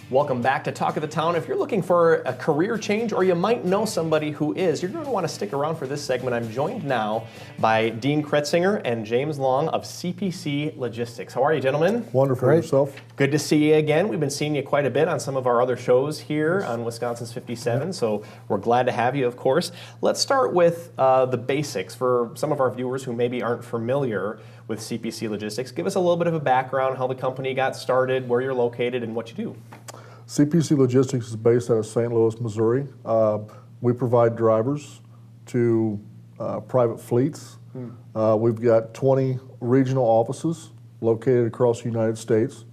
Welcome back to Talk of the Town. If you're looking for a career change, or you might know somebody who is, you're going to want to stick around for this segment. I'm joined now by Dean Kretzinger and James Long of CPC Logistics. How are you, gentlemen? Wonderful. Great. Yourself? Good to see you again. We've been seeing you quite a bit on some of our other shows here on Wisconsin's 57, so we're glad to have you, of course. Let's start with the basics for some of our viewers who maybe aren't familiar with CPC Logistics. Give us a little bit of a background, how the company got started, where you're located, and what you do. CPC Logistics is based out of St. Louis, Missouri. We provide drivers to private fleets. We've got 20 regional offices located across the United States.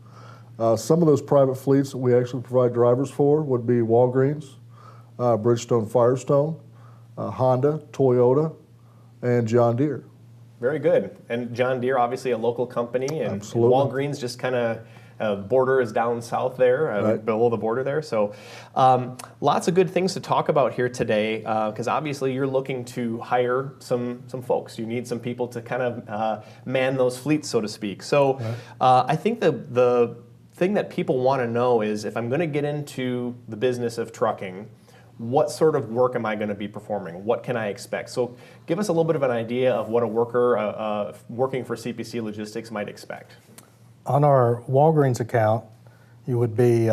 Some of those private fleets that we actually provide drivers for would be Walgreens, Bridgestone Firestone, Honda, Toyota, and John Deere. Very good. And John Deere, obviously a local company, and Absolutely. Walgreens just kind of border is down south there, Right. below the border there. So lots of good things to talk about here today, because obviously you're looking to hire some folks. You need some people to kind of man those fleets, so to speak. So I think the thing that people want to know is, if I'm going to get into the business of trucking, what sort of work am I going to be performing? What can I expect? So give us a little bit of an idea of what a worker working for CPC Logistics might expect. On our Walgreens account, you would be,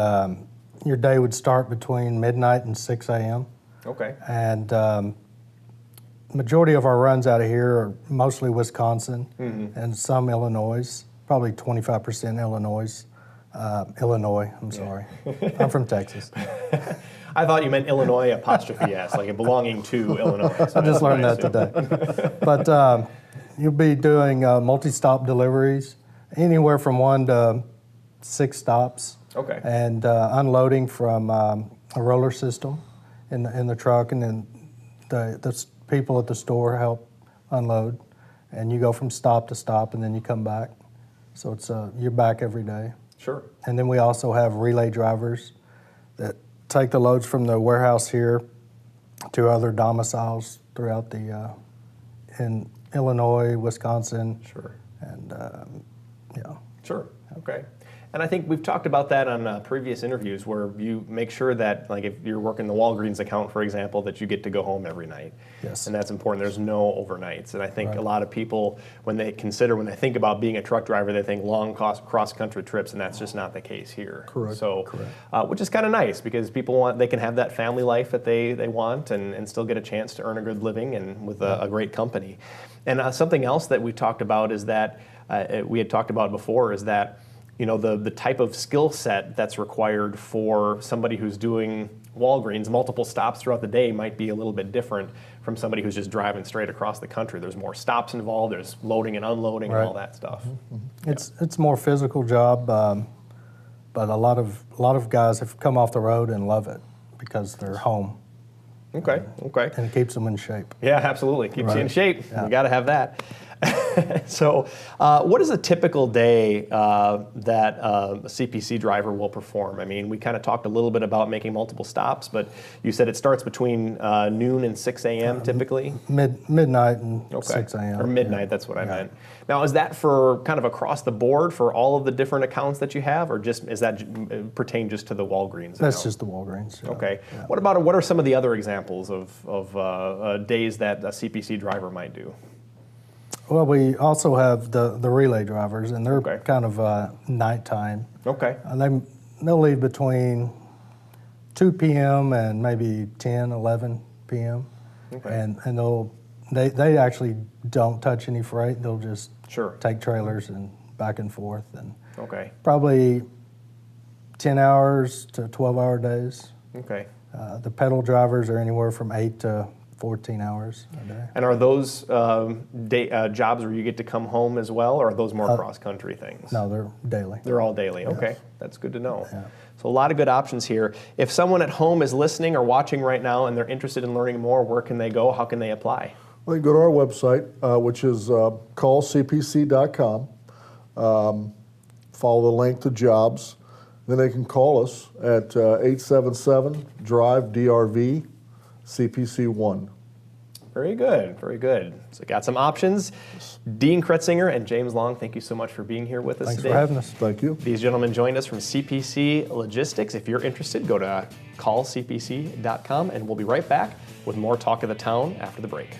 your day would start between midnight and 6 a.m. Okay. And majority of our runs out of here are mostly Wisconsin and some Illinois, probably 25% Illinois. I'm sorry. I'm from Texas. I thought you meant Illinois apostrophe S, like it belonging to Illinois. So I just learned that today. But you'll be doing multi-stop deliveries, anywhere from 1 to 6 stops. Okay. And unloading from a roller system in the truck, and then the people at the store help unload, and you go from stop to stop, and then you come back. So it's you're back every day. Sure. And then we also have relay drivers that take the loads from the warehouse here to other domiciles throughout in Illinois, Wisconsin. Sure. And yeah. Sure. Okay. And I think we've talked about that on previous interviews, where you make sure that, like, if you're working the Walgreens account, for example, that you get to go home every night. Yes. And that's important. There's no overnights. And I think Right. a lot of people, when they think about being a truck driver, they think long cross-country trips, and that's just not the case here. Correct. So, Correct. Which is kind of nice, because they can have that family life that they want, and still get a chance to earn a good living, and with a great company. And something else that we talked about is that, we had talked about before, is that, you know, the type of skill set that's required for somebody who's doing Walgreens, multiple stops throughout the day, might be a little bit different from somebody who's just driving straight across the country. There's more stops involved, there's loading and unloading and all that stuff. It's more physical job, but a lot of guys have come off the road and love it because they're home. Okay. And it keeps them in shape. Yeah, absolutely. Keeps you in Right. shape. Yeah. You got to have that. So, what is a typical day that a CPC driver will perform? I mean, we kind of talked a little bit about making multiple stops, but you said it starts between noon and 6 a.m. typically? Midnight and 6 a.m. Or midnight, that's what I meant. Now, is that for kind of across the board for all of the different accounts that you have, or is that pertain just to the Walgreens That's account? just the Walgreens. Yeah. Okay. Yeah. What are some of the other examples of days that a CPC driver might do? Well, we also have the relay drivers, and they're Okay. kind of nighttime. Okay. They'll leave between 2 p.m. and maybe 10, 11 p.m. Okay. And they actually don't touch any freight. They'll just Sure. take trailers and back and forth, and Okay. probably 10 hours to 12-hour days. Okay. The pedal drivers are anywhere from 8 to 14 hours a day. And are those jobs where you get to come home as well, or are those more cross-country things? No, they're daily. They're all daily. Okay. That's good to know. Yeah. So a lot of good options here. If someone at home is listening or watching right now and they're interested in learning more, where can they go? How can they apply? Well, you go to our website, which is callcpc.com. Follow the link to jobs. Then they can call us at 877-DRIVE-DRV CPC1. Very good, very good. So got some options. Dean Kretzinger and James Long, thank you so much for being here with us Thanks today. for having us. Thank you. These gentlemen joined us from CPC Logistics. If you're interested, go to callcpc.com, and we'll be right back with more Talk of the Town after the break.